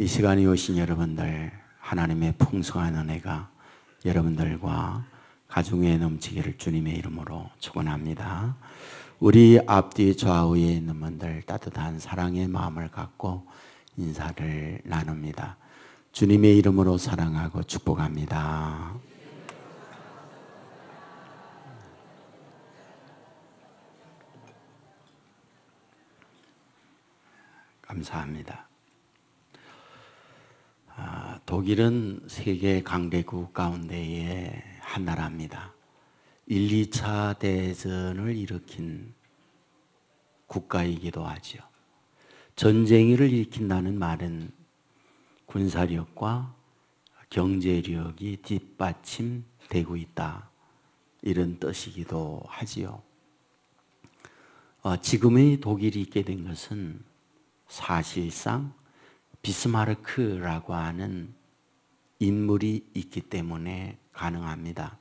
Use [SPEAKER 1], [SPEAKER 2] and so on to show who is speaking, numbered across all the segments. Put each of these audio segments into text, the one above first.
[SPEAKER 1] 이 시간에 오신 여러분들, 하나님의 풍성한 은혜가 여러분들과 가정에 넘치기를 주님의 이름으로 축원합니다. 우리 앞뒤 좌우에 있는 분들 따뜻한 사랑의 마음을 갖고 인사를 나눕니다. 주님의 이름으로 사랑하고 축복합니다. 감사합니다. 독일은 세계 강대국 가운데의 한 나라입니다. 1, 2차 대전을 일으킨 국가이기도 하죠. 전쟁을 일으킨다는 말은 군사력과 경제력이 뒷받침되고 있다, 이런 뜻이기도 하지요. 지금의 독일이 있게 된 것은 사실상 비스마르크라고 하는 인물이 있기 때문에 가능합니다.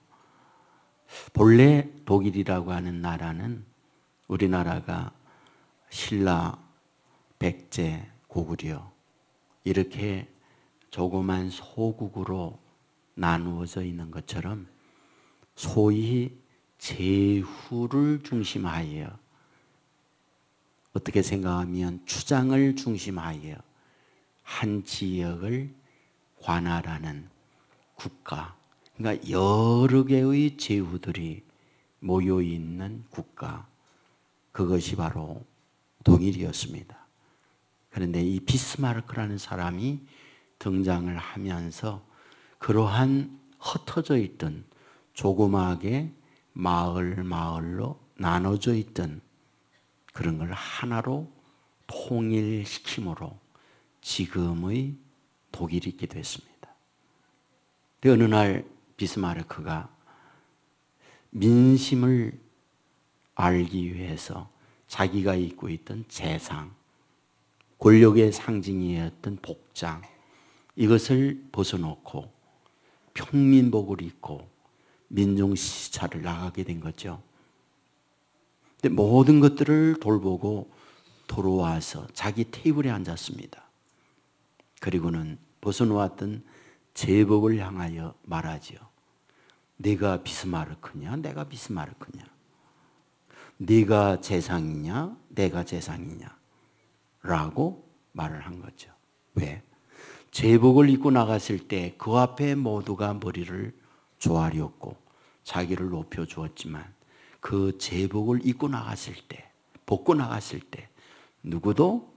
[SPEAKER 1] 본래 독일이라고 하는 나라는 우리나라가 신라, 백제, 고구려 이렇게 조그만 소국으로 나누어져 있는 것처럼 소위 제후를 중심하여, 어떻게 생각하면 추장을 중심하여 한 지역을 관할하는 국가, 그러니까 여러 개의 제후들이 모여있는 국가, 그것이 바로 독일이었습니다. 그런데 이 비스마르크라는 사람이 등장을 하면서 그러한 흩어져 있던 조그마하게 마을로 나눠져 있던 그런 걸 하나로 통일시킴으로 지금의 독일이 있게 됐습니다. 어느 날 비스마르크가 민심을 알기 위해서 자기가 입고 있던 재상, 권력의 상징이었던 복장, 이것을 벗어놓고 평민복을 입고 민중시찰을 나가게 된 거죠. 근데 모든 것들을 돌보고 돌아와서 자기 테이블에 앉았습니다. 그리고는 벗어놓았던 제복을 향하여 말하지요. 네가 비스마르크냐? 내가 비스마르크냐? 네가 재상이냐? 내가 재상이냐? 라고 말을 한 거죠. 왜? 제복을 입고 나갔을 때 그 앞에 모두가 머리를 조아렸고 자기를 높여주었지만 그 제복을 입고 나갔을 때, 벗고 나갔을 때 누구도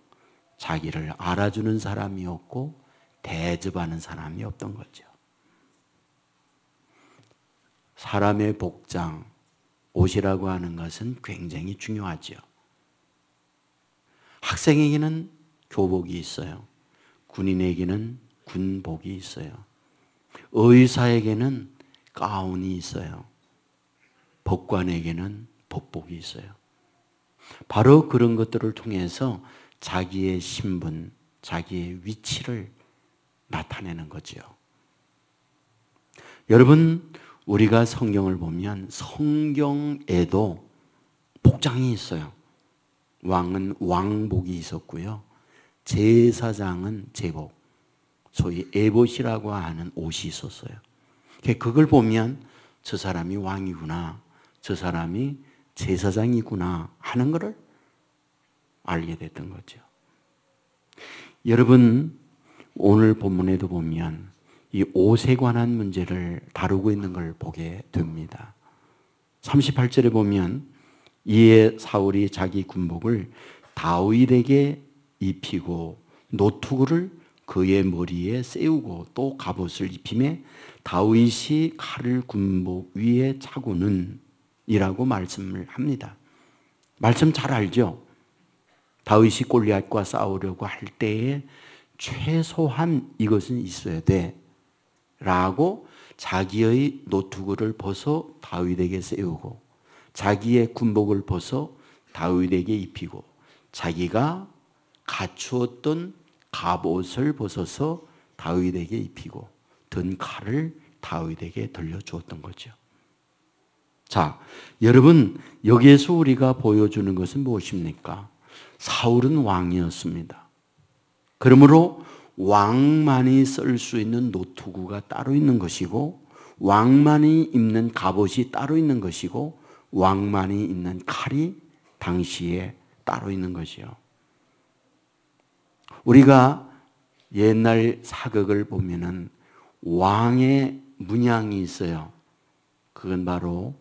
[SPEAKER 1] 자기를 알아주는 사람이 없고 대접하는 사람이 없던 거죠. 사람의 복장, 옷이라고 하는 것은 굉장히 중요하죠. 학생에게는 교복이 있어요. 군인에게는 군복이 있어요. 의사에게는 가운이 있어요. 법관에게는 법복이 있어요. 바로 그런 것들을 통해서 자기의 신분, 자기의 위치를 나타내는 거죠. 여러분, 우리가 성경을 보면 성경에도 복장이 있어요. 왕은 왕복이 있었고요. 제사장은 제복, 소위 에봇이라고 하는 옷이 있었어요. 그걸 보면 저 사람이 왕이구나, 저 사람이 제사장이구나 하는 것을 알게 됐던 거죠. 여러분, 오늘 본문에도 보면 이 옷에 관한 문제를 다루고 있는 걸 보게 됩니다. 38절에 보면 이에 사울이 자기 군복을 다윗에게 입히고 노투구를 그의 머리에 세우고 또 갑옷을 입히매 다윗이 칼을 군복 위에 차고는 이라고 말씀을 합니다. 말씀 잘 알죠? 다윗이 골리앗과 싸우려고 할 때에 최소한 이것은 있어야 돼 라고 자기의 노투구를 벗어 다윗에게 세우고 자기의 군복을 벗어 다윗에게 입히고 자기가 갖추었던 갑옷을 벗어서 다윗에게 입히고 든 칼을 다윗에게 들려주었던 거죠. 자, 여러분, 여기에서 우리가 보여주는 것은 무엇입니까? 사울은 왕이었습니다. 그러므로 왕만이 쓸 수 있는 노트구가 따로 있는 것이고, 왕만이 입는 갑옷이 따로 있는 것이고, 왕만이 있는 칼이 당시에 따로 있는 것이요. 우리가 옛날 사극을 보면은 왕의 문양이 있어요. 그건 바로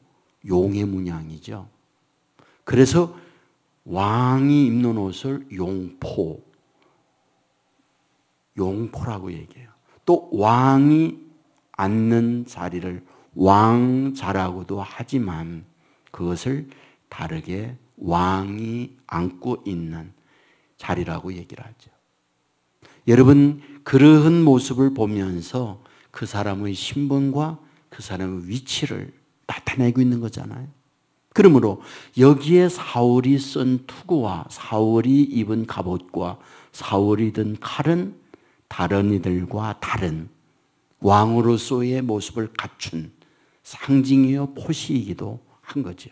[SPEAKER 1] 용의 문양이죠. 그래서 왕이 입는 옷을 용포라고 얘기해요. 또 왕이 앉는 자리를 왕자라고도 하지만 그것을 다르게 왕이 앉고 있는 자리라고 얘기를 하죠. 여러분, 그러한 모습을 보면서 그 사람의 신분과 그 사람의 위치를 나타내고 있는 거잖아요. 그러므로 여기에 사울이 쓴 투구와 사울이 입은 갑옷과 사울이 든 칼은 다른 이들과 다른 왕으로서의 모습을 갖춘 상징이요 표시이기도 한 거죠.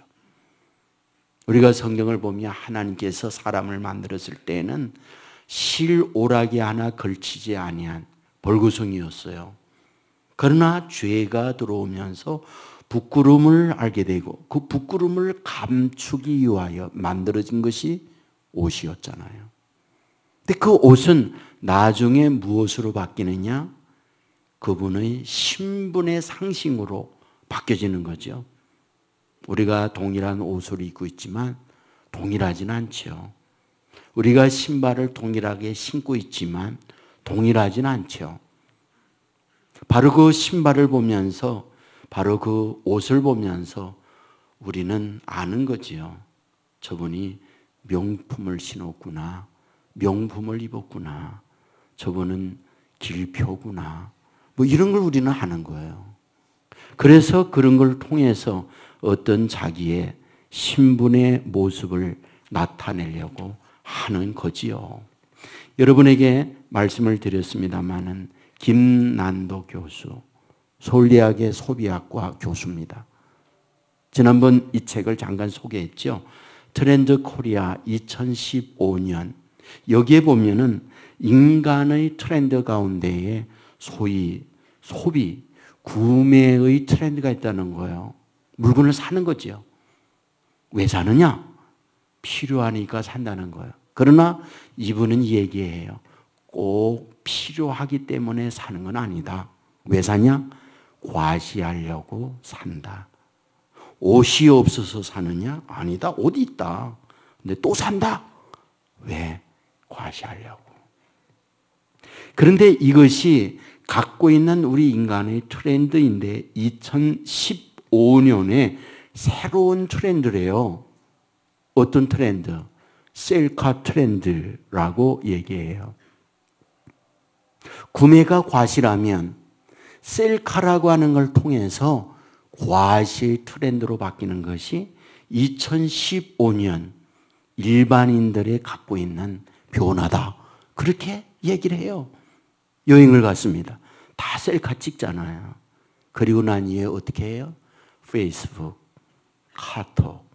[SPEAKER 1] 우리가 성경을 보면 하나님께서 사람을 만들었을 때에는 실오라기 하나 걸치지 아니한 벌구성이었어요. 그러나 죄가 들어오면서 부끄러움을 알게 되고 그 부끄러움을 감추기 위하여 만들어진 것이 옷이었잖아요. 근데 그 옷은 나중에 무엇으로 바뀌느냐? 그분의 신분의 상징으로 바뀌어지는 거죠. 우리가 동일한 옷을 입고 있지만 동일하지는 않죠. 우리가 신발을 동일하게 신고 있지만 동일하지는 않죠. 바로 그 신발을 보면서, 바로 그 옷을 보면서 우리는 아는 거지요. 저분이 명품을 신었구나. 명품을 입었구나. 저분은 길표구나. 뭐 이런 걸 우리는 아는 거예요. 그래서 그런 걸 통해서 어떤 자기의 신분의 모습을 나타내려고 하는 거지요. 여러분에게 말씀을 드렸습니다마는 김난도 교수, 서울대학의 소비학과 교수입니다. 지난번 이 책을 잠깐 소개했죠. 트렌드 코리아 2015년. 여기에 보면은 인간의 트렌드 가운데에 소위 소비, 구매의 트렌드가 있다는 거예요. 물건을 사는 거죠. 왜 사느냐? 필요하니까 산다는 거예요. 그러나 이분은 얘기해요. 꼭 필요하기 때문에 사는 건 아니다. 왜 사냐? 과시하려고 산다. 옷이 없어서 사느냐? 아니다. 옷 있다. 근데 또 산다. 왜? 과시하려고. 그런데 이것이 갖고 있는 우리 인간의 트렌드인데 2015년에 새로운 트렌드래요. 어떤 트렌드? 셀카 트렌드라고 얘기해요. 구매가 과시라면 셀카라고 하는 걸 통해서 과시 트렌드로 바뀌는 것이 2015년 일반인들이 갖고 있는 변화다. 그렇게 얘기를 해요. 여행을 갔습니다. 다 셀카 찍잖아요. 그리고 난 이후에 어떻게 해요? 페이스북, 카톡,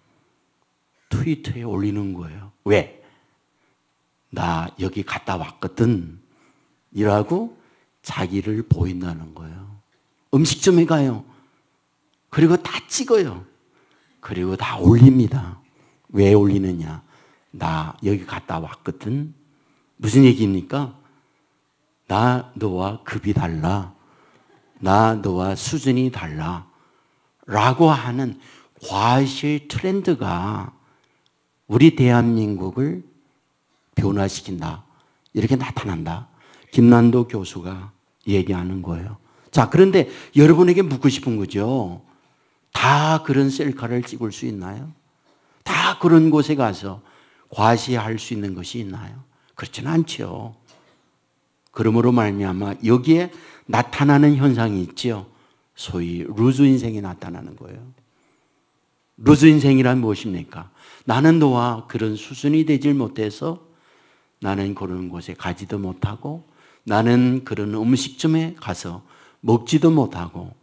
[SPEAKER 1] 트위터에 올리는 거예요. 왜? 나 여기 갔다 왔거든. 이라고 자기를 보인다는 거예요. 음식점에 가요. 그리고 다 찍어요. 그리고 다 올립니다. 왜 올리느냐? 나 여기 갔다 왔거든. 무슨 얘기입니까? 나 너와 급이 달라. 나 너와 수준이 달라. 라고 하는 과시 트렌드가 우리 대한민국을 변화시킨다. 이렇게 나타난다. 김난도 교수가 얘기하는 거예요. 자, 그런데 여러분에게 묻고 싶은 거죠. 다 그런 셀카를 찍을 수 있나요? 다 그런 곳에 가서 과시할 수 있는 것이 있나요? 그렇지는 않죠. 그러므로 말미암아 여기에 나타나는 현상이 있죠. 소위 루즈 인생이 나타나는 거예요. 루즈 인생이란 무엇입니까? 나는 너와 그런 수준이 되질 못해서 나는 그런 곳에 가지도 못하고 나는 그런 음식점에 가서 먹지도 못하고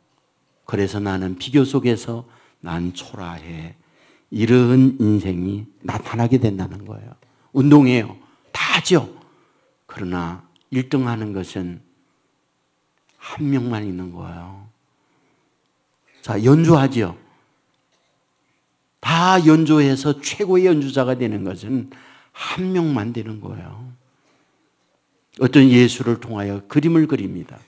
[SPEAKER 1] 그래서 나는 비교 속에서 난 초라해. 이런 인생이 나타나게 된다는 거예요. 운동해요. 다 하죠. 그러나 1등 하는 것은 한 명만 있는 거예요. 자, 연주하죠. 다 연주해서 최고의 연주자가 되는 것은 한 명만 되는 거예요. 어떤 예술을 통하여 그림을 그립니다.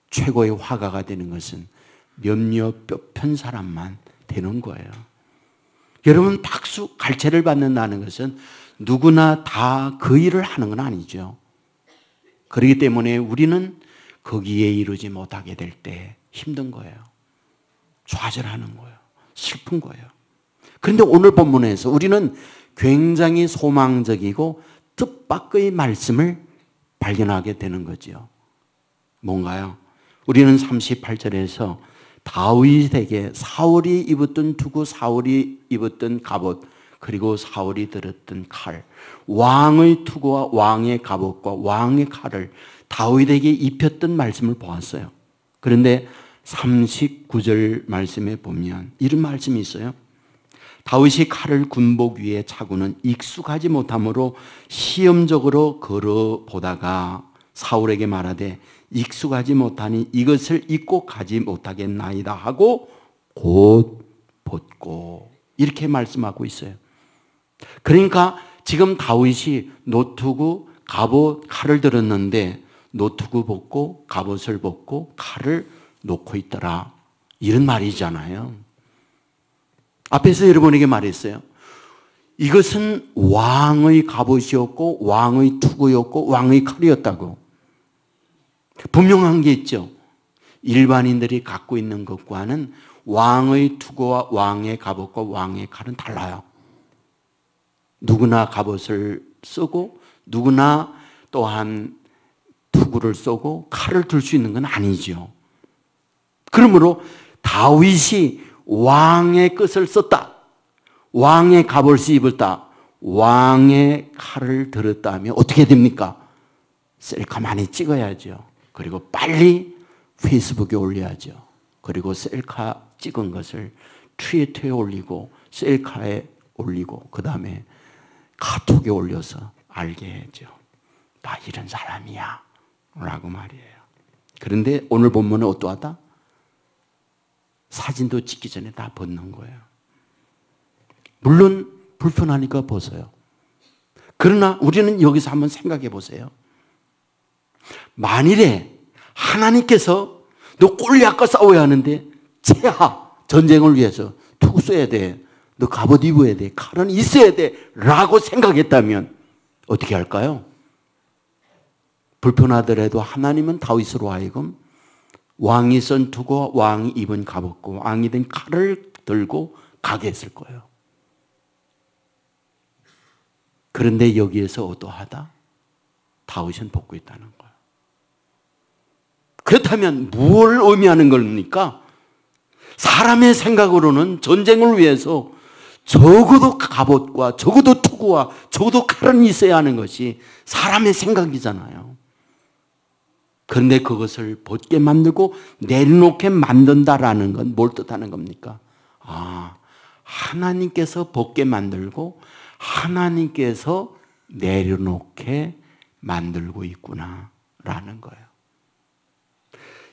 [SPEAKER 1] 최고의 화가가 되는 것은 몇몇 뼈 편 사람만 되는 거예요. 여러분, 박수, 갈채를 받는다는 것은 누구나 다 그 일을 하는 건 아니죠. 그렇기 때문에 우리는 거기에 이루지 못하게 될 때 힘든 거예요. 좌절하는 거예요. 슬픈 거예요. 그런데 오늘 본문에서 우리는 굉장히 소망적이고 뜻밖의 말씀을 발견하게 되는 거죠. 뭔가요? 우리는 38절에서 다윗에게 사울이 입었던 투구, 사울이 입었던 갑옷, 그리고 사울이 들었던 칼, 왕의 투구와 왕의 갑옷과 왕의 칼을 다윗에게 입혔던 말씀을 보았어요. 그런데 39절 말씀에 보면 이런 말씀이 있어요. 다윗이 칼을 군복 위에 차고는 익숙하지 못함으로 시험적으로 걸어보다가 사울에게 말하되 익숙하지 못하니 이것을 입고 가지 못하겠나이다 하고 곧 벗고, 이렇게 말씀하고 있어요. 그러니까 지금 다윗이 노투구, 갑옷, 칼을 들었는데 노투구 벗고 갑옷을 벗고 칼을 놓고 있더라, 이런 말이잖아요. 앞에서 여러분에게 말했어요. 이것은 왕의 갑옷이었고 왕의 투구였고 왕의 칼이었다고. 분명한 게 있죠. 일반인들이 갖고 있는 것과는 왕의 투구와 왕의 갑옷과 왕의 칼은 달라요. 누구나 갑옷을 쓰고 누구나 또한 투구를 쏘고 칼을 들 수 있는 건 아니죠. 그러므로 다윗이 왕의 것을 썼다, 왕의 갑옷을 입었다, 왕의 칼을 들었다면 어떻게 됩니까? 셀카 많이 찍어야죠. 그리고 빨리 페이스북에 올려야죠. 그리고 셀카 찍은 것을 트위터에 올리고 셀카에 올리고 그 다음에 카톡에 올려서 알게 해야죠. 나 이런 사람이야 라고 말이에요. 그런데 오늘 본문은 어떠하다? 사진도 찍기 전에 다 벗는 거예요. 물론 불편하니까 벗어요. 그러나 우리는 여기서 한번 생각해 보세요. 만일에 하나님께서 너 골리앗과 싸워야 하는데 체하, 전쟁을 위해서 투구 써야 돼, 너 갑옷 입어야 돼, 칼은 있어야 돼 라고 생각했다면 어떻게 할까요? 불편하더라도 하나님은 다윗으로 하여금 왕이 쓴 투구와 왕이 입은 갑옷과 왕이 든 칼을 들고 가게 했을 거예요. 그런데 여기에서 어떠하다? 다윗은 벗고 있다는 거예요. 그렇다면 뭘 의미하는 겁니까? 사람의 생각으로는 전쟁을 위해서 적어도 갑옷과 적어도 투구와 적어도 칼은 있어야 하는 것이 사람의 생각이잖아요. 그런데 그것을 벗게 만들고 내려놓게 만든다라는 건 뭘 뜻하는 겁니까? 아, 하나님께서 벗게 만들고 하나님께서 내려놓게 만들고 있구나라는 거예요.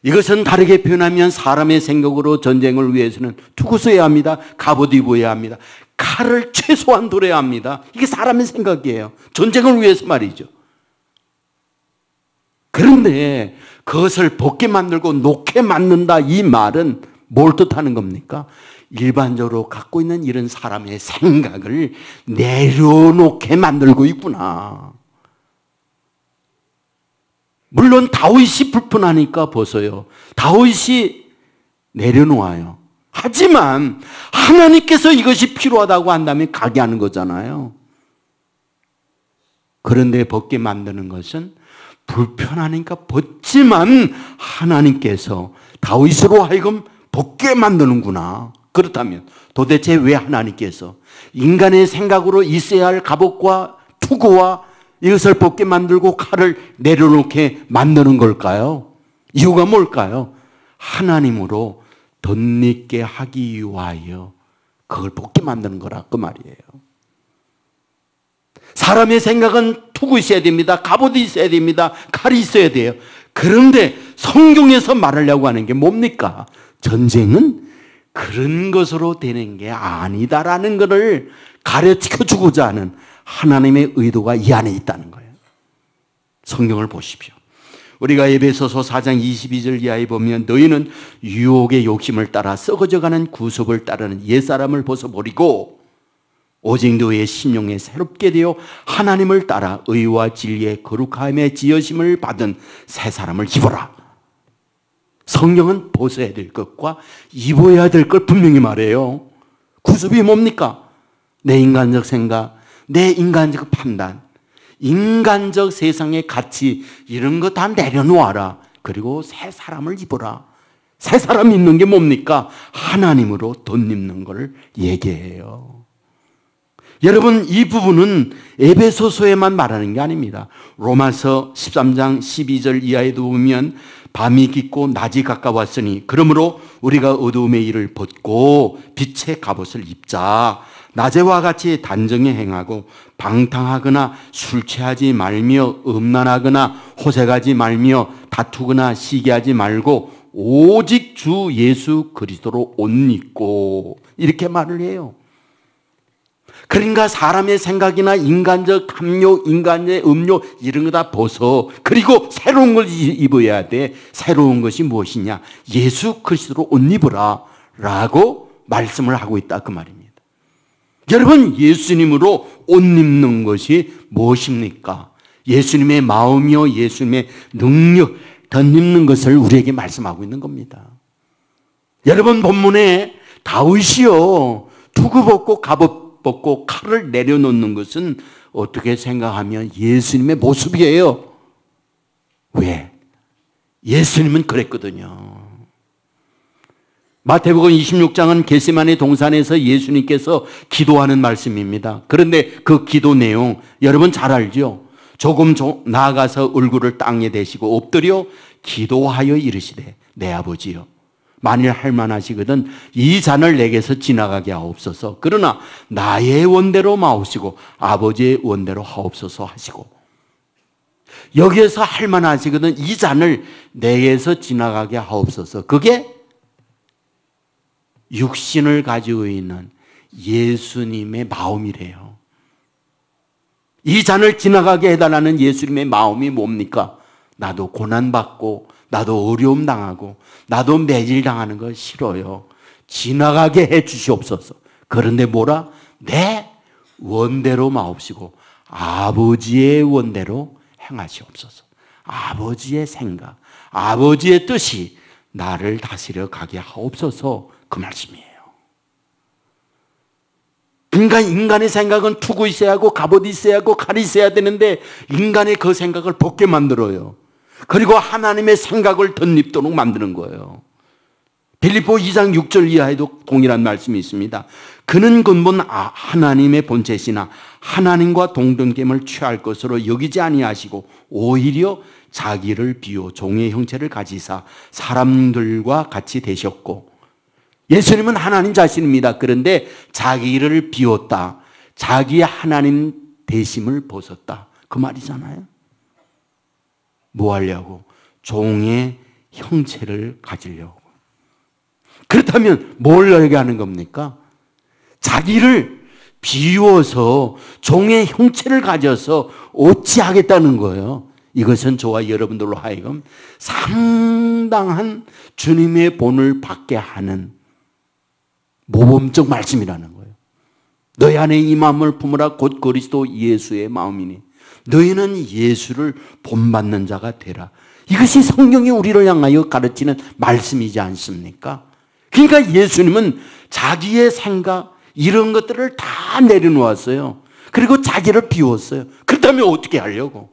[SPEAKER 1] 이것은 다르게 표현하면 사람의 생각으로 전쟁을 위해서는 투구 써야 합니다. 갑옷 입어야 합니다. 칼을 최소한 들어야 합니다. 이게 사람의 생각이에요. 전쟁을 위해서 말이죠. 그런데 그것을 벗게 만들고 놓게 만든다, 이 말은 뭘 뜻하는 겁니까? 일반적으로 갖고 있는 이런 사람의 생각을 내려놓게 만들고 있구나. 물론 다윗이 불편하니까 벗어요. 다윗이 내려놓아요. 하지만 하나님께서 이것이 필요하다고 한다면 가게 하는 거잖아요. 그런데 벗게 만드는 것은 불편하니까 벗지만 하나님께서 다윗으로 하여금 벗게 만드는구나. 그렇다면 도대체 왜 하나님께서 인간의 생각으로 있어야 할 갑옷과 투구와 이것을 벗게 만들고 칼을 내려놓게 만드는 걸까요? 이유가 뭘까요? 하나님으로 덧입게 하기 위하여 그걸 벗게 만드는 거라 그 말이에요. 사람의 생각은 투구 있어야 됩니다. 갑옷이 있어야 됩니다. 칼이 있어야 돼요. 그런데 성경에서 말하려고 하는 게 뭡니까? 전쟁은 그런 것으로 되는 게 아니다라는 것을 가르쳐 주고자 하는 하나님의 의도가 이 안에 있다는 거예요. 성경을 보십시오. 우리가 에베소서 4장 22절 이하에 보면 너희는 유혹의 욕심을 따라 썩어져가는 구습을 따르는 옛사람을 벗어버리고 오직 너희의 심령에 새롭게 되어 하나님을 따라 의와 진리의 거룩함의 지으심을 받은 새 사람을 입어라. 성경은 벗어야 될 것과 입어야 될 걸 분명히 말해요. 구습이 뭡니까? 내 인간적 생각, 내 인간적 판단, 인간적 세상의 가치 이런 거 다 내려놓아라. 그리고 새 사람을 입어라. 새 사람 입는 게 뭡니까? 하나님으로 덧입는 걸 얘기해요. 여러분, 이 부분은 에베소서에만 말하는 게 아닙니다. 로마서 13장 12절 이하에도 보면 밤이 깊고 낮이 가까웠으니 그러므로 우리가 어두움의 일을 벗고 빛의 갑옷을 입자. 낮에와 같이 단정히 행하고 방탕하거나 술 취하지 말며 음란하거나 호색하지 말며 다투거나 시기하지 말고 오직 주 예수 그리스도로 옷 입고 이렇게 말을 해요. 그러니까 사람의 생각이나 인간적 탐욕, 인간의 음욕 이런 거 다 벗어. 그리고 새로운 걸 입어야 돼. 새로운 것이 무엇이냐? 예수 그리스도로 옷 입으라 라고 말씀을 하고 있다 그 말입니다. 여러분, 예수님으로 옷 입는 것이 무엇입니까? 예수님의 마음이요 예수님의 능력 덧입는 것을 우리에게 말씀하고 있는 겁니다. 여러분, 본문에 다윗이요 투구 벗고 갑옷 벗고 칼을 내려놓는 것은 어떻게 생각하면 예수님의 모습이에요. 왜? 예수님은 그랬거든요. 마태복음 26장은 겟세마네 동산에서 예수님께서 기도하는 말씀입니다. 그런데 그 기도 내용 여러분 잘 알죠? 조금 나아가서 얼굴을 땅에 대시고 엎드려 기도하여 이르시되 내 아버지여 만일 할 만하시거든 이 잔을 내게서 지나가게 하옵소서. 그러나 나의 원대로 마옵시고 아버지의 원대로 하옵소서 하시고, 여기에서 할 만하시거든 이 잔을 내게서 지나가게 하옵소서. 그게 육신을 가지고 있는 예수님의 마음이래요. 이 잔을 지나가게 해달라는 예수님의 마음이 뭡니까? 나도 고난받고 나도 어려움 당하고 나도 매질당하는 거 싫어요. 지나가게 해 주시옵소서. 그런데 뭐라? 내 원대로 마옵시고 아버지의 원대로 행하시옵소서. 아버지의 생각, 아버지의 뜻이 나를 다스려 가게 하옵소서. 그 말씀이에요. 그러니까 인간의 생각은 투구 있어야 하고 갑옷 있어야 하고 칼이 있어야 되는데 인간의 그 생각을 벗게 만들어요. 그리고 하나님의 생각을 덧입도록 만드는 거예요. 빌립보 2장 6절 이하에도 동일한 말씀이 있습니다. 그는 근본 하나님의 본체시나 하나님과 동등됨을 취할 것으로 여기지 아니하시고 오히려 자기를 비워 종의 형체를 가지사 사람들과 같이 되셨고, 예수님은 하나님 자신입니다. 그런데 자기를 비웠다. 자기의 하나님 되심을 벗었다. 그 말이잖아요. 뭐 하려고? 종의 형체를 가지려고. 그렇다면 뭘 얘기하는 겁니까? 자기를 비워서 종의 형체를 가져서 어찌하겠다는 거예요. 이것은 저와 여러분들로 하여금 상당한 주님의 본을 받게 하는 모범적 말씀이라는 거예요. 너희 안에 이 마음을 품으라 곧 그리스도 예수의 마음이니 너희는 예수를 본받는 자가 되라. 이것이 성경이 우리를 향하여 가르치는 말씀이지 않습니까? 그러니까 예수님은 자기의 생각 이런 것들을 다 내려놓았어요. 그리고 자기를 비웠어요. 그렇다면 어떻게 하려고?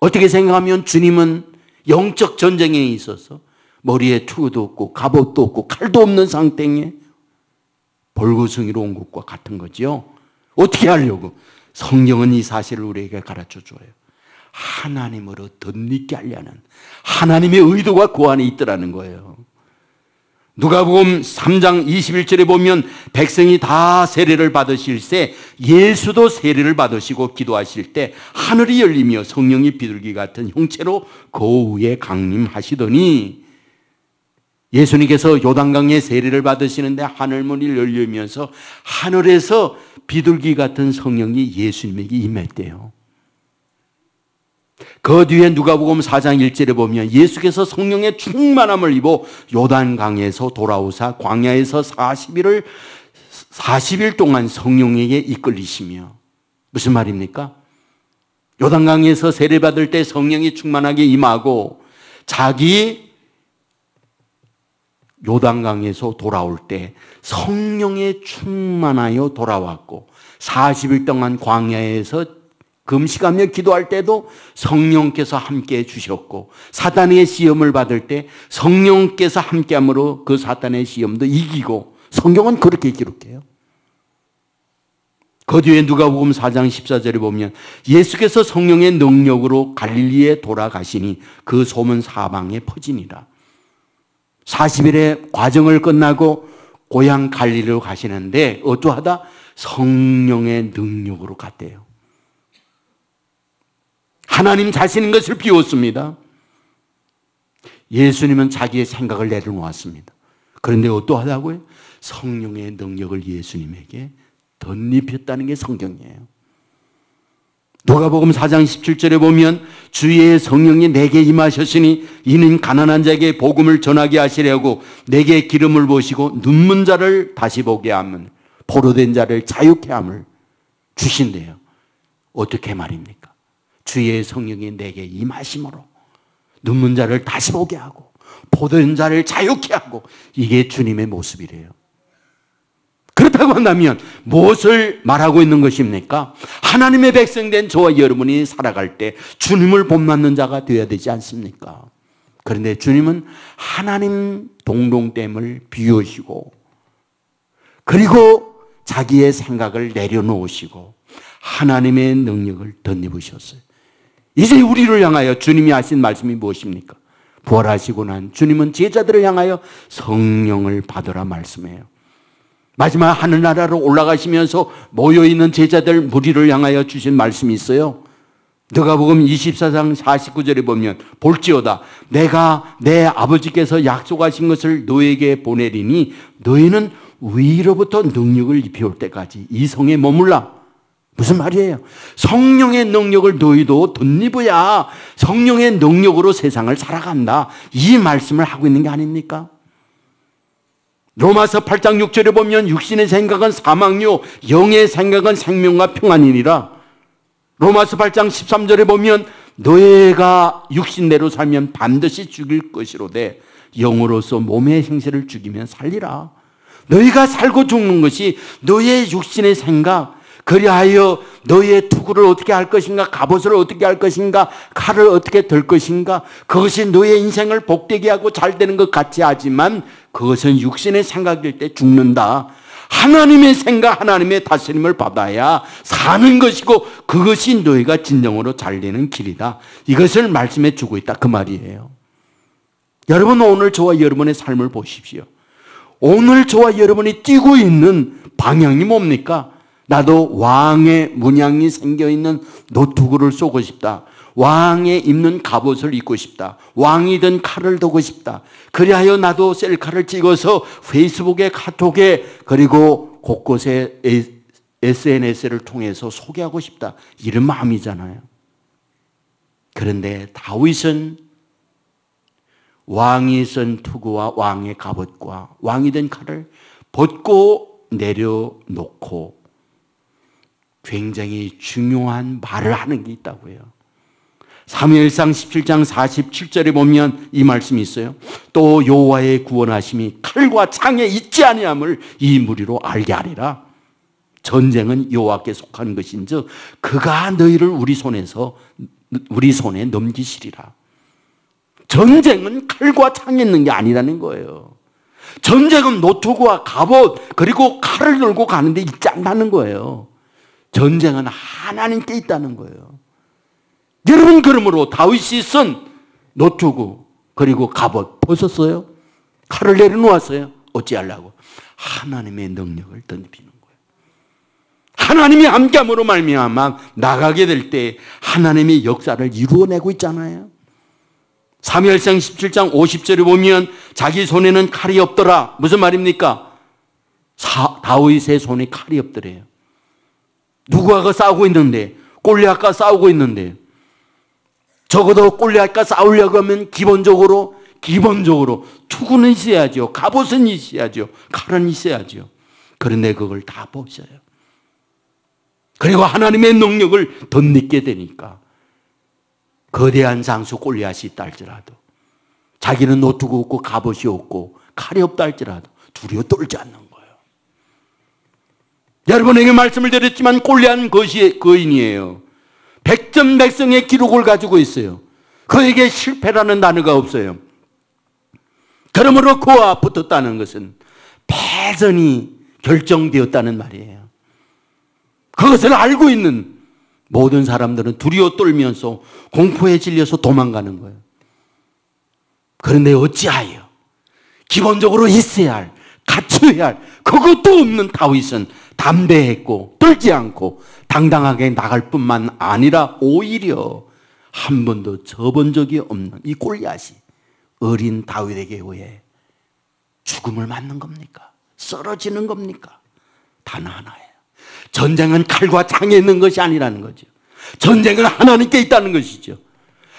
[SPEAKER 1] 어떻게 생각하면 주님은 영적 전쟁에 있어서 머리에 투구도 없고 갑옷도 없고 칼도 없는 상태에 벌거숭이로 온 것과 같은 거죠. 어떻게 하려고? 성경은 이 사실을 우리에게 가르쳐 줘요. 하나님으로 덧입게 하려는 하나님의 의도가 그 안에 있더라는 거예요. 누가복음 3장 21절에 보면 백성이 다 세례를 받으실세 예수도 세례를 받으시고 기도하실 때 하늘이 열리며 성령이 비둘기 같은 형체로 그 위에 강림하시더니, 예수님께서 요단강에 세례를 받으시는데 하늘문이 열리면서 하늘에서 비둘기 같은 성령이 예수님에게 임했대요. 그 뒤에 누가복음 4장 1절에 보면 예수께서 성령의 충만함을 입어 요단강에서 돌아오사 광야에서 40일 동안 성령에게 이끌리시며, 무슨 말입니까? 요단강에서 세례받을 때 성령이 충만하게 임하고 자기 요단강에서 돌아올 때 성령에 충만하여 돌아왔고, 40일 동안 광야에서 금식하며 기도할 때도 성령께서 함께해 주셨고, 사탄의 시험을 받을 때 성령께서 함께함으로 그 사탄의 시험도 이기고, 성경은 그렇게 기록해요. 그 뒤에 누가복음 4장 14절에 보면 예수께서 성령의 능력으로 갈릴리에 돌아가시니 그 소문 사방에 퍼지니라. 40일의 과정을 끝나고 고향 갈릴리로 가시는데 어떠하다? 성령의 능력으로 갔대요. 하나님 자신인 것을 비웠습니다. 예수님은 자기의 생각을 내려놓았습니다. 그런데 어떠하다고요? 성령의 능력을 예수님에게 덧입혔다는 게 성경이에요. 누가복음 4장 17절에 보면 주의 성령이 내게 임하셨으니 이는 가난한 자에게 복음을 전하게 하시려고 내게 기름을 부으시고 눈먼 자를 다시 보게 함을, 포로된 자를 자유케 함을 주신대요. 어떻게 말입니까? 주의 성령이 내게 임하심으로 눈먼 자를 다시 보게 하고 포도된 자를 자유케 하고, 이게 주님의 모습이래요. 그렇다고 한다면 무엇을 말하고 있는 것입니까? 하나님의 백성된 저와 여러분이 살아갈 때 주님을 본받는 자가 되어야 되지 않습니까? 그런데 주님은 하나님 동등됨을 비우시고, 그리고 자기의 생각을 내려놓으시고 하나님의 능력을 덧입으셨어요. 이제 우리를 향하여 주님이 하신 말씀이 무엇입니까? 부활하시고 난 주님은 제자들을 향하여 성령을 받으라 말씀해요. 마지막 하늘나라로 올라가시면서 모여있는 제자들 무리를 향하여 주신 말씀이 있어요. 누가복음 24장 49절에 보면 볼지어다 내가 내 아버지께서 약속하신 것을 너에게 보내리니 너희는 위로부터 능력을 입혀올 때까지 이 성에 머물라. 무슨 말이에요? 성령의 능력을 너희도 덧입어야 성령의 능력으로 세상을 살아간다, 이 말씀을 하고 있는 게 아닙니까? 로마서 8장 6절에 보면 육신의 생각은 사망이요 영의 생각은 생명과 평안이니라. 로마서 8장 13절에 보면 너희가 육신대로 살면 반드시 죽일 것이로되 영으로서 몸의 행실을 죽이면 살리라. 너희가 살고 죽는 것이 너희의 육신의 생각, 그리하여 너희의 투구를 어떻게 할 것인가, 갑옷을 어떻게 할 것인가, 칼을 어떻게 들 것인가, 그것이 너희의 인생을 복되게 하고 잘 되는 것 같이 하지만 그것은 육신의 생각일 때 죽는다. 하나님의 생각, 하나님의 다스림을 받아야 사는 것이고 그것이 너희가 진정으로 잘 되는 길이다. 이것을 말씀해 주고 있다, 그 말이에요. 여러분, 오늘 저와 여러분의 삶을 보십시오. 오늘 저와 여러분이 뛰고 있는 방향이 뭡니까? 나도 왕의 문양이 생겨있는 노트구를 쏘고 싶다. 왕의 입는 갑옷을 입고 싶다. 왕이 든 칼을 두고 싶다. 그리하여 나도 셀카를 찍어서 페이스북에, 카톡에, 그리고 곳곳에 SNS를 통해서 소개하고 싶다, 이런 마음이잖아요. 그런데 다윗은 왕이 쓴 투구와 왕의 갑옷과 왕이 든 칼을 벗고 내려놓고 굉장히 중요한 말을 하는 게 있다고요. 사무엘상 17장 47절에 보면 이 말씀이 있어요. 또 여호와의 구원하심이 칼과 창에 있지 아니함을 이 무리로 알게 하리라. 전쟁은 여호와께 속한 것인즉 그가 너희를 우리 손에 넘기시리라. 전쟁은 칼과 창에 있는 게 아니라는 거예요. 전쟁은 노트구와 갑옷 그리고 칼을 들고 가는데 있지 않다는 거예요. 전쟁은 하나님께 있다는 거예요. 여러분, 그러므로 다윗이 쓴 노트구 그리고 갑옷 벗었어요? 칼을 내려놓았어요. 어찌하려고? 하나님의 능력을 던지는 거예요. 하나님이 함께함으로 말미암아 나가게 될 때 하나님의 역사를 이루어내고 있잖아요. 사무엘상 17장 50절에 보면 자기 손에는 칼이 없더라. 무슨 말입니까? 다윗의 손에 칼이 없더래요. 누구하고 싸우고 있는데, 골리앗과 싸우고 있는데, 적어도 골리앗과 싸우려고 하면 기본적으로 투구는 있어야죠. 갑옷은 있어야죠. 칼은 있어야죠. 그런데 그걸 다 없어요. 그리고 하나님의 능력을 덧입게 되니까 거대한 장수 골리앗이 있다 할지라도, 자기는 노트가 없고 갑옷이 없고 칼이 없다 할지라도 두려워 떨지 않는 거예요. 여러분에게 말씀을 드렸지만 골리앗은 거인이에요. 백전백승의 기록을 가지고 있어요. 그에게 실패라는 단어가 없어요. 그러므로 그와 붙었다는 것은 패전이 결정되었다는 말이에요. 그것을 알고 있는 모든 사람들은 두려워 떨면서 공포에 질려서 도망가는 거예요. 그런데 어찌하여 기본적으로 있어야 할, 갖춰야 할 그것도 없는 다윗은 담대했고 떨지 않고 당당하게 나갈 뿐만 아니라 오히려 한 번도 져본 적이 없는 이 골리앗이 어린 다윗에게 의해 죽음을 맞는 겁니까? 쓰러지는 겁니까? 단 하나예요. 전쟁은 칼과 창에 있는 것이 아니라는 거죠. 전쟁은 하나님께 있다는 것이죠.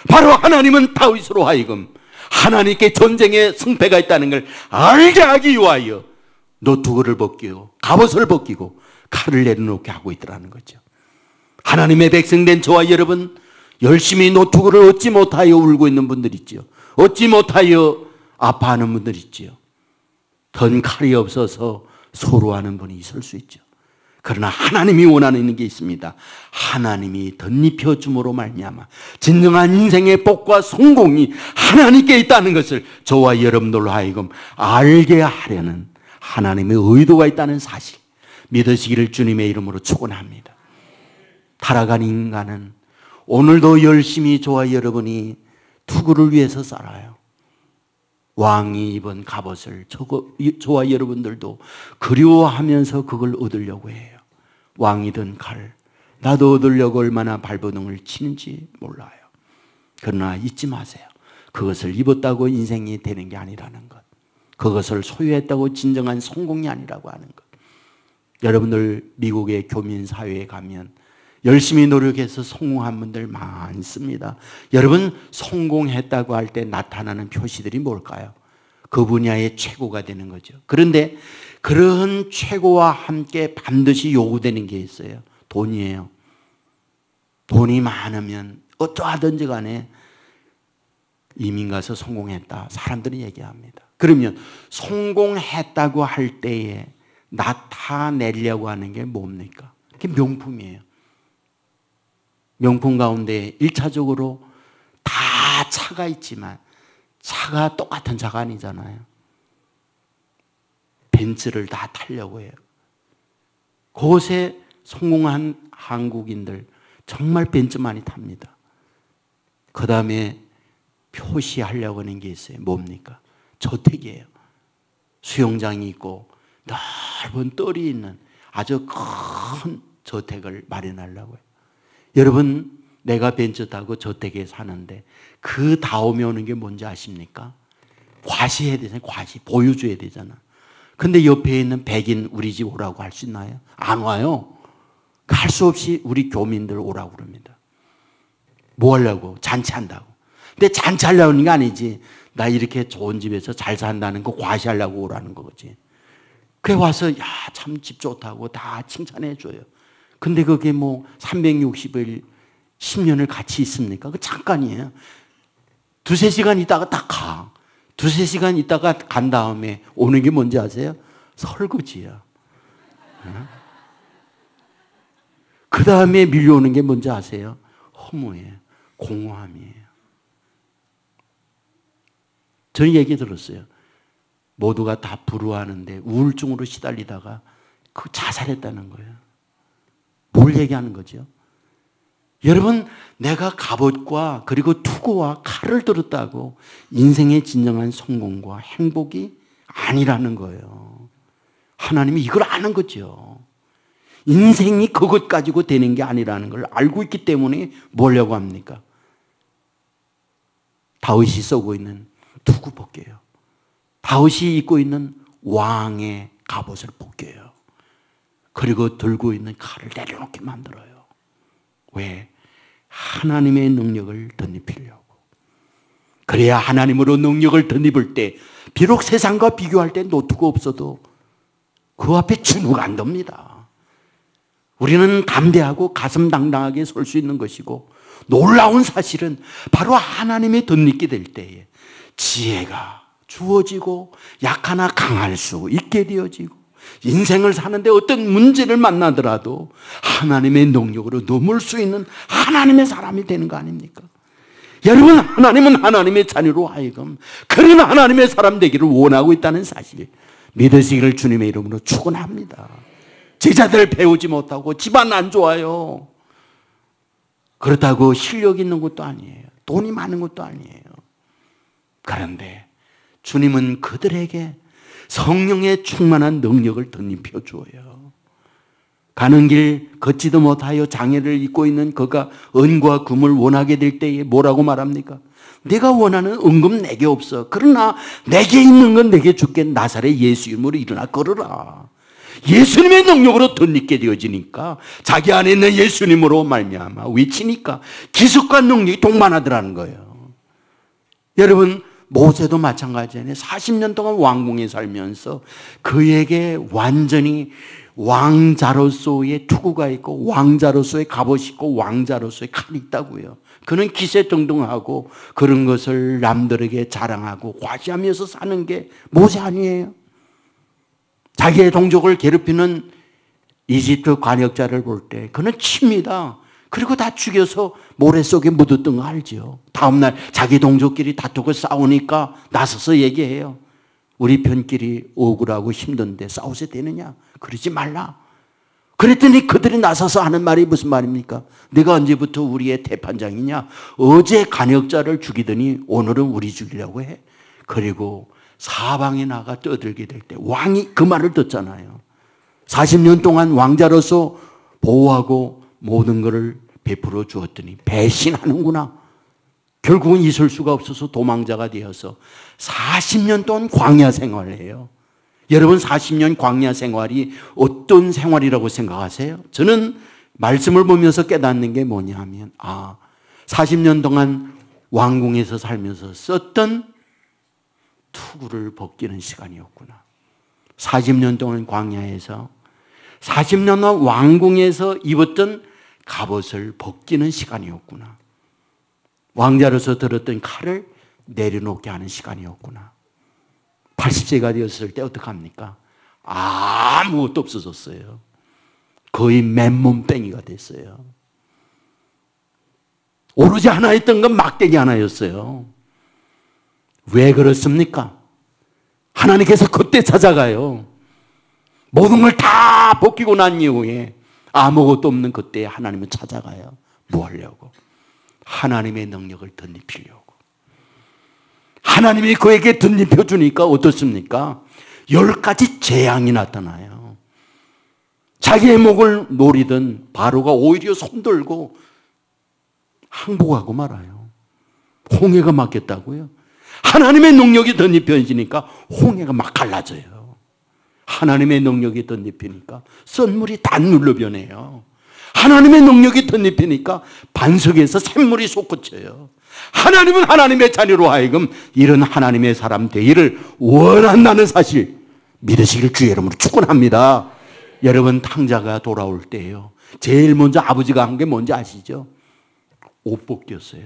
[SPEAKER 1] 바로 하나님은 다윗으로 하여금 하나님께 전쟁에 승패가 있다는 걸 알게 하기 위하여 노트구를 벗기고 갑옷을 벗기고 칼을 내려놓게 하고 있더라는 거죠. 하나님의 백성된 저와 여러분, 열심히 노트구를 얻지 못하여 울고 있는 분들 있죠. 얻지 못하여 아파하는 분들 있죠. 던 칼이 없어서 소로하는 분이 있을 수 있죠. 그러나 하나님이 원하는 게 있습니다. 하나님이 덧입혀 줌으로 말미암아 진정한 인생의 복과 성공이 하나님께 있다는 것을 저와 여러분들로 하여금 알게 하려는 하나님의 의도가 있다는 사실, 믿으시기를 주님의 이름으로 축원합니다. 타락한 인간은 오늘도 열심히 저와 여러분이 투구를 위해서 살아요. 왕이 입은 갑옷을 저와 여러분들도 그리워하면서 그걸 얻으려고 해요. 왕이 든 칼, 나도 얻으려고 얼마나 발버둥을 치는지 몰라요. 그러나 잊지 마세요. 그것을 입었다고 인생이 되는 게 아니라는 것, 그것을 소유했다고 진정한 성공이 아니라고 하는 것. 여러분들 미국의 교민 사회에 가면 열심히 노력해서 성공한 분들 많습니다. 여러분, 성공했다고 할 때 나타나는 표시들이 뭘까요? 그 분야의 최고가 되는 거죠. 그런데 그런 최고와 함께 반드시 요구되는 게 있어요. 돈이에요. 돈이 많으면 어떠하든지 간에 이민 가서 성공했다, 사람들은 얘기합니다. 그러면 성공했다고 할 때에 나타내려고 하는 게 뭡니까? 그게 명품이에요. 명품 가운데 1차적으로 다 차가 있지만 차가 똑같은 차가 아니잖아요. 벤츠를 다 타려고 해요. 그곳에 성공한 한국인들 정말 벤츠 많이 탑니다. 그 다음에 표시하려고 하는 게 있어요. 뭡니까? 저택이에요. 수영장이 있고 넓은 뜰이 있는 아주 큰 저택을 마련하려고 해요. 여러분, 내가 벤츠 타고 저택에 사는데 그 다음에 오는 게 뭔지 아십니까? 과시해야 되잖아요. 과시, 보여줘야 되잖아. 근데 옆에 있는 백인 우리 집 오라고 할 수 있나요? 안 와요. 할 수 없이 우리 교민들 오라고 그럽니다. 뭐 하려고? 잔치한다고. 근데 잔치하려고 하는 게 아니지. 나 이렇게 좋은 집에서 잘 산다는 거 과시하려고 오라는 거지. 그래 와서 야, 참 집 좋다고 다 칭찬해 줘요. 근데 그게 뭐 360일 10년을 같이 있습니까? 그 잠깐이에요. 두세 시간 있다가 딱 가. 두세 시간 있다가 간 다음에 오는 게 뭔지 아세요? 설거지야. 그 다음에 밀려오는 게 뭔지 아세요? 허무해요. 공허함이에요. 저는 얘기 들었어요. 모두가 다 부러워하는데 우울증으로 시달리다가 그 자살했다는 거예요. 뭘 얘기하는 거죠? 여러분, 내가 갑옷과 그리고 투구와 칼을 들었다고 인생의 진정한 성공과 행복이 아니라는 거예요. 하나님이 이걸 아는 거죠. 인생이 그것 가지고 되는 게 아니라는 걸 알고 있기 때문에 뭐려고 합니까? 다윗이 쓰고 있는 투구 벗겨요. 다윗이 입고 있는 왕의 갑옷을 벗겨요. 그리고 들고 있는 칼을 내려놓게 만들어요. 왜? 하나님의 능력을 덧입히려고. 그래야 하나님으로 능력을 덧입을 때 비록 세상과 비교할 때 노트가 없어도 그 앞에 준우가 안 됩니다. 우리는 담대하고 가슴 당당하게 설 수 있는 것이고, 놀라운 사실은 바로 하나님의 덧입게 될 때에 지혜가 주어지고 약하나 강할 수 있게 되어지고, 인생을 사는데 어떤 문제를 만나더라도 하나님의 능력으로 넘을 수 있는 하나님의 사람이 되는 거 아닙니까? 여러분, 하나님은 하나님의 자녀로 하여금 그런 하나님의 사람 되기를 원하고 있다는 사실 믿으시기를 주님의 이름으로 축원합니다. 제자들 배우지 못하고 집안 안 좋아요. 그렇다고 실력 있는 것도 아니에요. 돈이 많은 것도 아니에요. 그런데 주님은 그들에게 성령의 충만한 능력을 덧입혀 주어요. 가는 길 걷지도 못하여 장애를 입고 있는 그가 은과 금을 원하게 될 때에 뭐라고 말합니까? 내가 원하는 은금 내게 없어. 그러나 내게 있는 건 내게 줄게. 나사렛 예수 이름으로 일어나 걸으라. 예수님의 능력으로 덧입게 되어지니까 자기 안에 있는 예수님으로 말미암아 외치니까 기술과 능력이 동반하더라는 거예요. 여러분, 모세도 마찬가지잖아요. 40년 동안 왕궁에 살면서 그에게 완전히 왕자로서의 투구가 있고 왕자로서의 갑옷이 있고 왕자로서의 칼이 있다고요. 그는 기세등등하고 그런 것을 남들에게 자랑하고 과시하면서 사는 게 모세 아니에요. 자기의 동족을 괴롭히는 이집트 관역자를 볼 때 그는 칩니다. 그리고 다 죽여서 모래 속에 묻었던 거 알죠. 다음날 자기 동족끼리 다투고 싸우니까 나서서 얘기해요. 우리 편끼리 억울하고 힘든데 싸우셔야 되느냐? 그러지 말라. 그랬더니 그들이 나서서 하는 말이 무슨 말입니까? 내가 언제부터 우리의 대판장이냐? 어제 관역자를 죽이더니 오늘은 우리 죽이려고 해. 그리고 사방에 나가 떠들게 될 때 왕이 그 말을 듣잖아요. 40년 동안 왕자로서 보호하고 모든 것을 베풀어 주었더니 배신하는구나. 결국은 있을 수가 없어서 도망자가 되어서 40년 동안 광야 생활을 해요. 여러분, 40년 광야 생활이 어떤 생활이라고 생각하세요? 저는 말씀을 보면서 깨닫는 게 뭐냐 하면 40년 동안 왕궁에서 살면서 썼던 투구를 벗기는 시간이었구나. 40년 동안 광야에서 40년 동안 왕궁에서 입었던 갑옷을 벗기는 시간이었구나. 왕자로서 들었던 칼을 내려놓게 하는 시간이었구나. 80세가 되었을 때 어떡합니까? 아무것도 없어졌어요. 거의 맨몸뺑이가 됐어요. 오로지 하나 있던 건 막대기 하나였어요. 왜 그렇습니까? 하나님께서 그때 찾아가요. 모든 걸 다 벗기고 난 이후에 아무것도 없는 그때 하나님은 찾아가요. 뭐 하려고? 하나님의 능력을 덧입히려고. 하나님이 그에게 덧입혀 주니까 어떻습니까? 10가지 재앙이 나타나요. 자기의 목을 노리던 바로가 오히려 손들고 항복하고 말아요. 홍해가 막혔다고요? 하나님의 능력이 덧입혀지니까 홍해가 막 갈라져요. 하나님의 능력이 덧입히니까 썬물이 단물로 변해요. 하나님의 능력이 덧입히니까 반석에서 샘물이 솟구쳐요. 하나님은 하나님의 자녀로 하여금 이런 하나님의 사람 되기를 원한다는 사실 믿으시길 주의 이름으로 축원합니다. 여러분, 탕자가 돌아올 때요, 제일 먼저 아버지가 한 게 뭔지 아시죠? 옷 벗겼어요.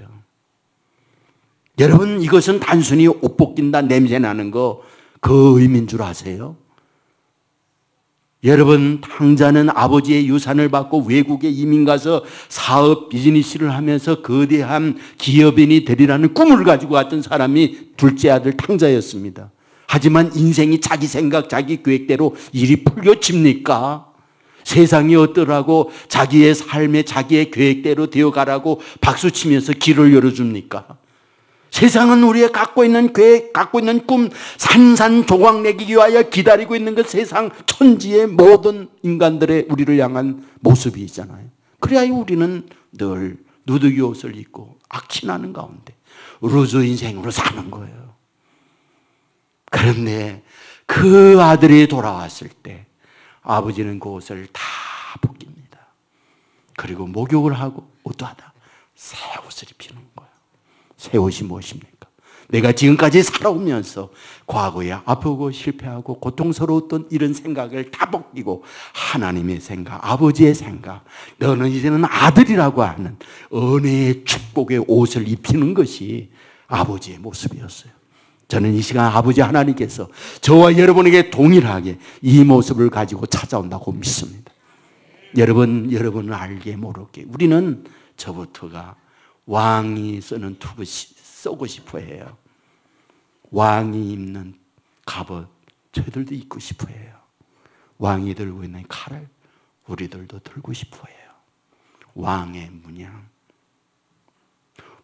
[SPEAKER 1] 여러분, 이것은 단순히 옷 벗긴다, 냄새 나는 거 그 의미인 줄 아세요? 여러분, 탕자는 아버지의 유산을 받고 외국에 이민 가서 사업 비즈니스를 하면서 거대한 기업인이 되리라는 꿈을 가지고 왔던 사람이 둘째 아들 탕자였습니다. 하지만 인생이 자기 생각, 자기 계획대로 일이 풀려집니까? 세상이 어떠라고 자기의 삶에 자기의 계획대로 되어가라고 박수치면서 길을 열어줍니까? 세상은 우리의 갖고 있는 계획, 갖고 있는 꿈, 산산조각내기 위하여 기다리고 있는 그 세상 천지의 모든 인간들의 우리를 향한 모습이 있잖아요. 그래야 우리는 늘 누더기 옷을 입고 악취나는 가운데 루즈 인생으로 사는 거예요. 그런데 그 아들이 돌아왔을 때 아버지는 그 옷을 다 벗깁니다. 그리고 목욕을 하고 어떠하다? 새 옷을 입히는 거예요. 새 옷이 무엇입니까? 내가 지금까지 살아오면서 과거에 아프고 실패하고 고통스러웠던 이런 생각을 다 벗기고 하나님의 생각, 아버지의 생각, 너는 이제는 아들이라고 하는 은혜의 축복의 옷을 입히는 것이 아버지의 모습이었어요. 저는 이 시간 아버지 하나님께서 저와 여러분에게 동일하게 이 모습을 가지고 찾아온다고 믿습니다. 여러분은 알게 모르게 우리는 저부터가 왕이 쓰는 투구 쓰고 싶어 해요. 왕이 입는 갑옷 저희들도 입고 싶어 해요. 왕이 들고 있는 칼을 우리들도 들고 싶어 해요. 왕의 문양,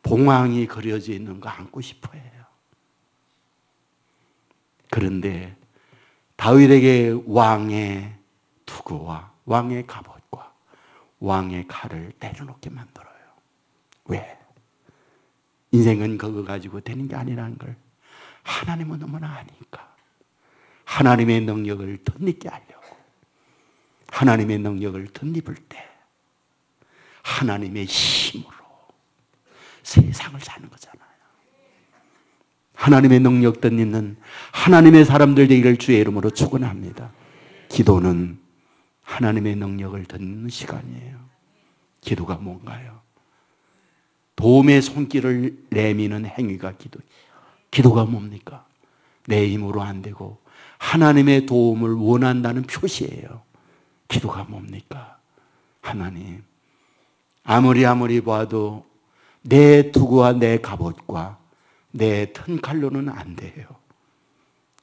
[SPEAKER 1] 봉황이 그려져 있는 거 안고 싶어 해요. 그런데 다윗에게 왕의 투구와 왕의 갑옷과 왕의 칼을 내려놓게 만들어요. 왜? 인생은 그거 가지고 되는 게 아니라는 걸 하나님은 너무나 아니까 하나님의 능력을 덧입게 하려고 하나님의 능력을 덧입을 때 하나님의 힘으로 세상을 사는 거잖아요. 하나님의 능력 덧입는 하나님의 사람들 되기를 주의 이름으로 축원합니다. 기도는 하나님의 능력을 덧입는 시간이에요. 기도가 뭔가요? 도움의 손길을 내미는 행위가 기도예요. 기도가 뭡니까? 내 힘으로 안 되고 하나님의 도움을 원한다는 표시예요. 기도가 뭡니까? 하나님, 아무리 봐도 내 투구와 내 갑옷과 내 튼 칼로는 안 돼요.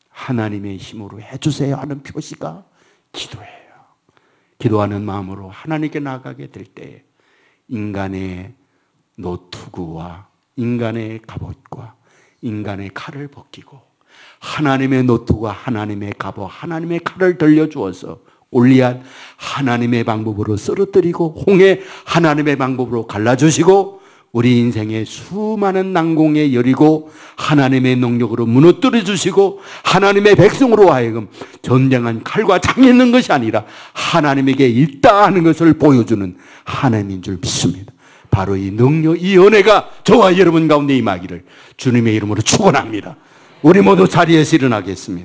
[SPEAKER 1] 하나님의 힘으로 해주세요 하는 표시가 기도예요. 기도하는 마음으로 하나님께 나가게 될 때 인간의 노투구와 인간의 갑옷과 인간의 칼을 벗기고 하나님의 노투와 하나님의 갑옷, 하나님의 칼을 들려주어서 올리앗 하나님의 방법으로 쓰러뜨리고 홍해 하나님의 방법으로 갈라주시고 우리 인생의 수많은 난공에 여리고 하나님의 능력으로 무너뜨려 주시고 하나님의 백성으로 하여금 전쟁한 칼과 창이 있는 것이 아니라 하나님에게 있다 하는 것을 보여주는 하나님인 줄 믿습니다. 바로 이 능력, 이 은혜가 저와 여러분 가운데 임하기를 주님의 이름으로 축원합니다. 우리 모두 자리에서 일어나겠습니다.